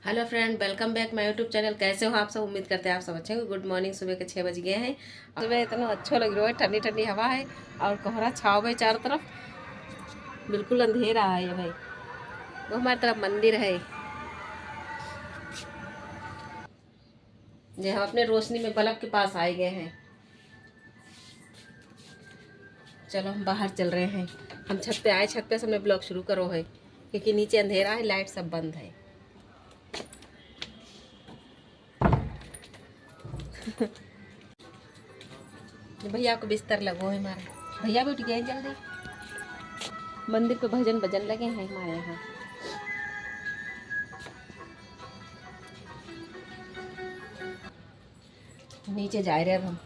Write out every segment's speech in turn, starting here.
Hello friend, welcome back my YouTube channel. कैसे हो आप सब? उम्मीद करते हैं आप सब अच्छे हो। Good morning. सुबह के 6 बज गए हैं। सुबह इतना अच्छा लग रहा है, ठंडी ठंडी हवा है और कोहरा छाव है चारों तरफ। बिल्कुल अंधेरा है ये भाई। वो हमारी तरफ मंदिर है जो हम अपने रोशनी में बल्ब के पास आए गए हैं। चलो हम बाहर चल रहे हैं। हम छत पे आए, छत पे से हमने ब्लॉग शुरू करो है क्योंकि नीचे अंधेरा है, लाइट सब बंद है। भैया को बिस्तर लगो है हमारे। भैया भी उठ गए जल्दी। मंदिर पे भजन बजन लगे हैं हमारे यहाँ। नीचे जा रहे अब हम।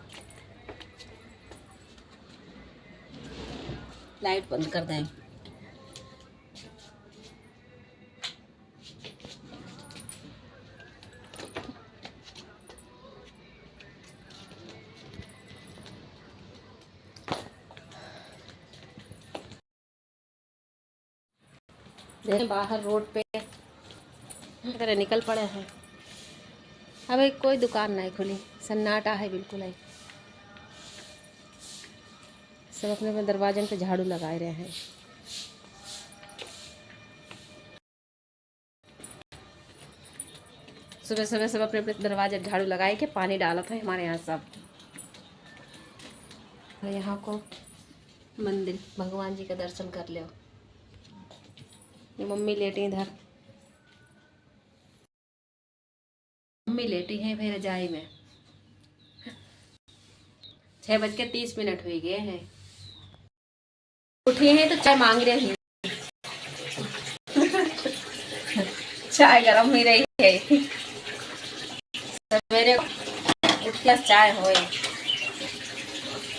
लाइट बंद कर दें। देखें बाहर रोड पे अगर निकल पड़े हैं। अबे कोई दुकान नहीं खुली, सन्नाटा है बिल्कुल है। सब अपने अपने दरवाजे पे झाड़ू लगाए रहे हैं। सुबह सुबह सब अपने अपने दरवाजे झाड़ू लगाए के पानी डाला था हमारे यहाँ सब। और यहाँ को मंदिर भगवान जी का दर्शन कर लो। ये मम्मी लेटी इधर, मम्मी लेटी है भाई रजाई में। 6:30 हो गए हैं। उठी हैं तो चाय मांग रहे हैं। चाय गरम ही रही है। सवेरे उठ के चाय होए।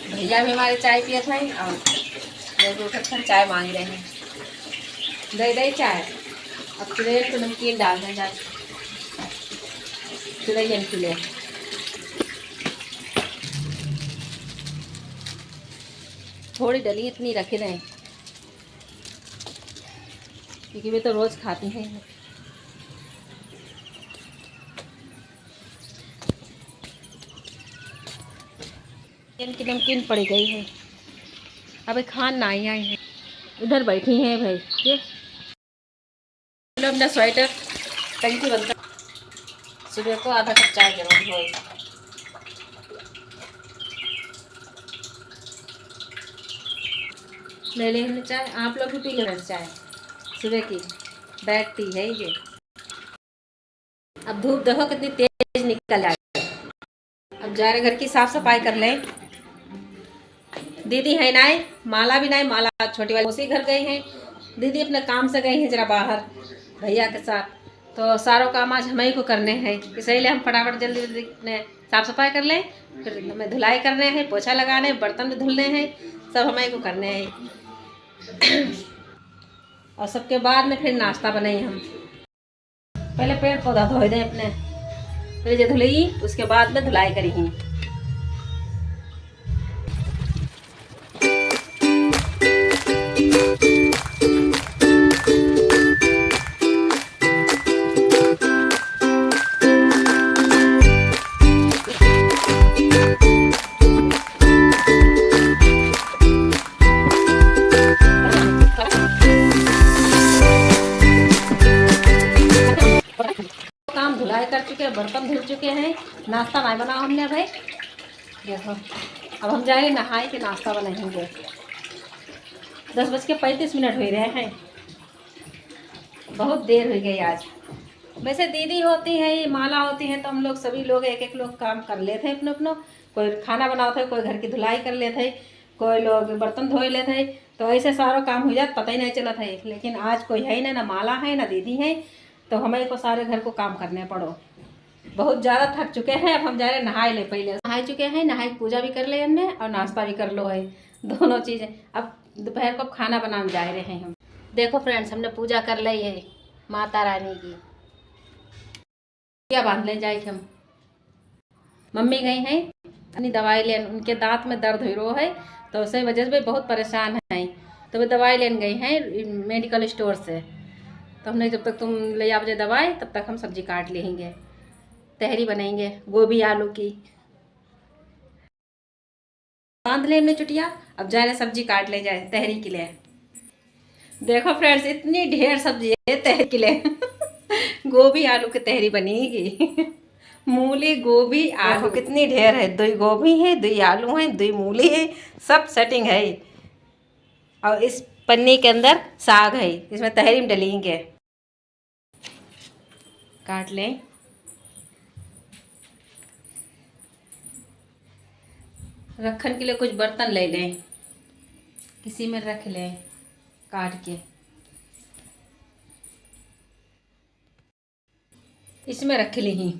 भैया भी हमारे चाय पिए थे और लोग उठकर चाय मांग रहे हैं। दे चाय। अब प्लेट को नमकीन डाल दें जाए के लिए। थोड़ी डली इतनी रखे रहें क्योंकि वे तो रोज खाती हैं। इनकी नमकीन पड़ गई है। अब खान ना ही आई है, उधर बैठी हैं भाई। ये अपना स्वेटर टंकी बनता। सुबह को आधा कप चाय जरूर हो। ले लेंगे चाय, आप लोग भी पी लेना चाय। सुबह की बैठती है ये। अब धूप देखो कितनी तेज निकल आई। अब जा रहे घर की साफ सफाई कर लें। दीदी है ना, माला भी नहीं, माला छोटी वाली उसी घर गई हैं। दीदी अपने काम से गई हैं जरा बाहर भैया के साथ। तो सारों काम आज हमें ही को करने हैं, इसलिए हम फटाफट जल्दी जल्दी साफ सफाई कर लें। फिर हमें धुलाई करने हैं, पोछा लगाने, बर्तन भी धुलने हैं, सब हमें को करने हैं। और सबके बाद में फिर नाश्ता बनाए हम। पहले पेड़ पौधा धोए दें अपने, फिर जो धुलाई उसके बाद में धुलाई करेंगे। काम धुलाई कर चुके हैं, बर्तन धुल चुके हैं, नाश्ता नहीं बना हमने भाई। देखो अब हम जाएंगे नहाए के नाश्ता बनाएंगे। 10:35 हो रहे हैं। बहुत देर हो गई आज। वैसे दीदी होती है, ये माला होती है तो हम लोग सभी लोग एक एक लोग काम कर लेते हैं अपनो अपनो। कोई खाना बनाते, कोई घर की धुलाई कर लेते, कोई लोग बर्तन धो लेते। तो ऐसे सारा काम हो जाता, पता ही नहीं चला था। लेकिन आज कोई है ना माला है ना दीदी है, तो हमें को सारे घर को काम करने पड़ो। बहुत ज़्यादा थक चुके हैं। अब हम जा रहे नहाए ले। पहले नहा चुके हैं, नहाए पूजा भी कर ले हमने और नाश्ता भी कर लो है, दोनों चीज़ें। अब दोपहर को खाना बनाने जा रहे हैं हम। देखो फ्रेंड्स, हमने पूजा कर ली है माता रानी की। क्या बांध ले जाए हम। मम्मी गई हैं अपनी दवाई लेने, उनके दांत में दर्द हो रहा है तो उस वजह से बहुत परेशान हैं। तो वे दवाई लेने गई हैं मेडिकल स्टोर से। तो हमने जब तक तुम ले आ बजे दवाई तब तक हम सब्जी काट लेंगे, तहरी बनाएंगे गोभी आलू की। बांध ले हमने चुटिया, अब जा रहे सब्जी काट ले जाए तहरी के लिए। देखो फ्रेंड्स इतनी ढेर सब्जी है तहरी के लिए गोभी आलू की तहरी बनेगी मूली गोभी आलू कितनी ढेर है, 2 गोभी है 2 आलू है 2 मूली है, सब सेटिंग है। और इस पन्नी के अंदर साग है, इसमें तहरी में डलेंगे। काट लें। रखने के लिए कुछ बर्तन ले लें, किसी में रख लें काट के। इसमें रख ली।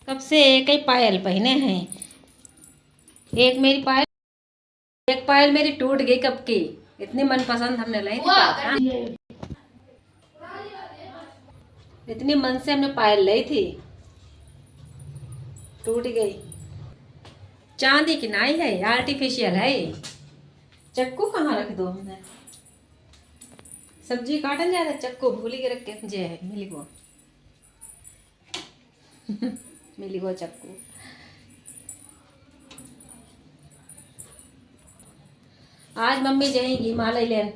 कब से एक ही पायल पहने हैं, एक मेरी पायल, एक पायल मेरी टूट गई कब की। इतनी मनपसंद हमने लाई थी, इतनी मन से हमने पायल लाई थी, टूट गई। चांदी की नाई है, आर्टिफिशियल है। चक्कू कहाँ रख दो हमने, सब्जी काटन जा रहा, चक्कू भूली के रख के जे है मिली को मिली को चक्कू। आज मम्मी जाएंगी माला लेन,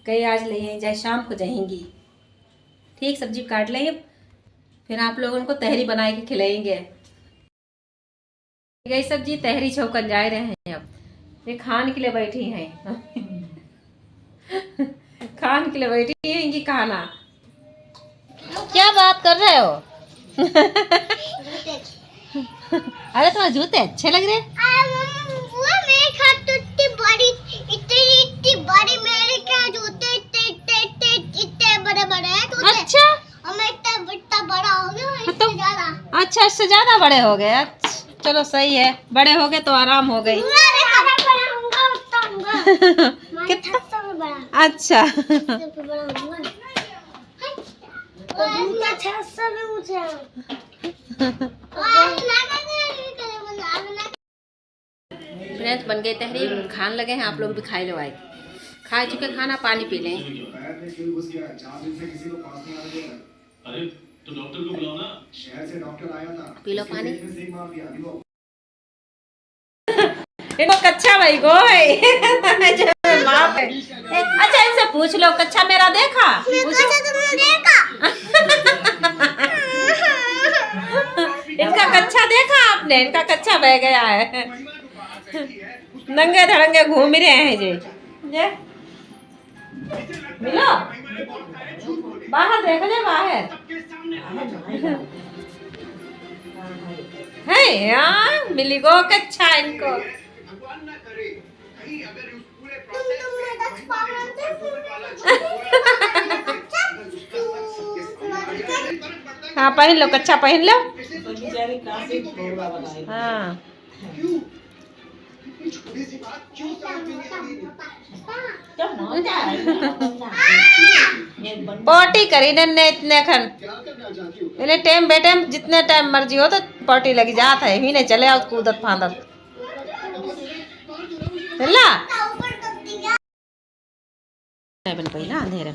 कई आज ले जाए शाम को जाएंगी। ठीक सब्जी काट लेंगे, फिर आप लोगों को तहरी बना के खिलाएंगे। गई सब्जी तहरी छौकन जा रहे हैं। अब ये खान के लिए बैठी हैं खान के लिए बैठी हैं कि खाना। क्या बात कर रहे हो अरे तुम्हारे जूते अच्छे लग रहे। इतनी बड़ी मेरे क्या जूते इतने बड़े हैं। अच्छा और मैं इतना बड़ा हो गया तो ज्यादा। अच्छा इससे ज्यादा बड़े हो गए। अच्छा चलो सही है, बड़े हो गए तो आराम हो गई कितना अच्छा फ्रेंड्स बन गए तहरी, खान लगे हैं। आप लोग भी खाए लो, आए खा चुके खाना, पानी पी लें। अरे तो डॉक्टर को बुलाओ ना, शहर से डॉक्टर आया था, पी लो पानी। इनको कच्चा भाई गो अच्छा इनसे पूछ लो, कच्चा मेरा देखा? इनका कच्चा देखा आपने? इनका कच्चा बह गया है, नंगे धड़ंगे घूम रहे हैं जे मिलो बाहर देख ले, बाहर है यार मिली गो कच्चा इनको। हाँ पहन लो, कच्चा पहन लो। हाँ पोटी करी ने इतने खन इन्हें टाइम बेटे जितने टाइम मर्जी हो तो पोटी लगी जात है, ही नहीं चले आओ कूदत फांदत चला बन पई ना अंधेरे।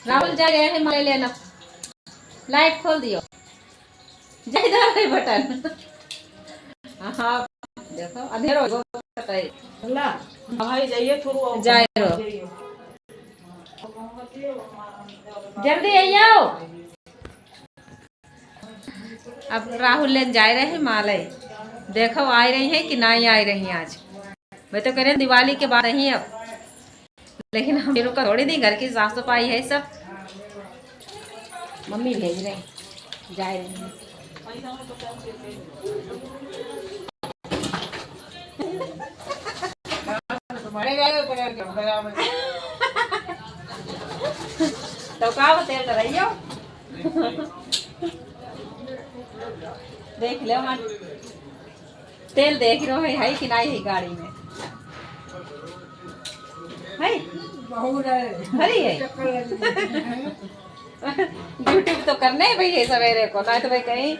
राहुल जा गया है माले लेना, लाइट खोल दियो, जाइए है बटन। हाँ देखो अंधेरा हो गया भाई, जाइए थोड़ा जाए रो, जल्दी आइयो। अब राहुल लेन जा रहे हैं माले, देखो आ रही हैं कि नहीं आ रही हैं। आज मैं तो कह रहे दिवाली के बाद नहीं अब, लेकिन हम रुका थोड़ी दी, घर की साफ सफाई है सब, मम्मी भेज रहे हैं जा रही हैं। तो का तेल तो रही हो देख लो हाँ, तेल देख रहे हो है कि नहीं है गाड़ी में, है हरी है ड्यूटी तो करने है भाई सवेरे को, ना तो भाई कहीं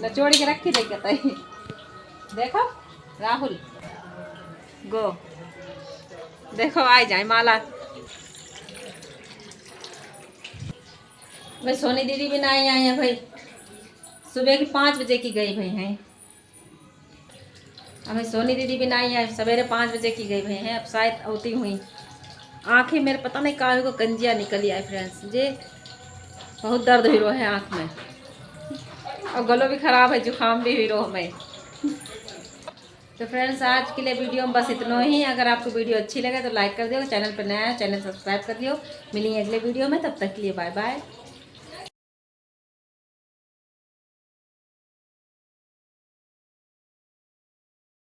नचोड़ी के रखी देखो। राहुल गो देखो आ जाए माला। भाई सोनी दीदी भी नहीं आई है भाई, सुबह की 5 बजे की गई भाई हैं। अब सोनी दीदी भी नहीं आई, सवेरे 5 बजे की गई भाई हैं। अब शायद आती हुई। आँखें मेरे पता नहीं काहे को गंजिया निकली आई फ्रेंड्स, जे बहुत दर्द हुई रो है आँख में, और गलों भी ख़राब है, जुकाम भी हुई रो में। तो फ्रेंड्स आज के लिए वीडियो में बस इतना ही। अगर आपको वीडियो अच्छी लगे तो लाइक कर दियो, चैनल पर नया है चैनल सब्सक्राइब कर दियो। मिलेंगे अगले वीडियो में, तब तक के लिए बाय बाय।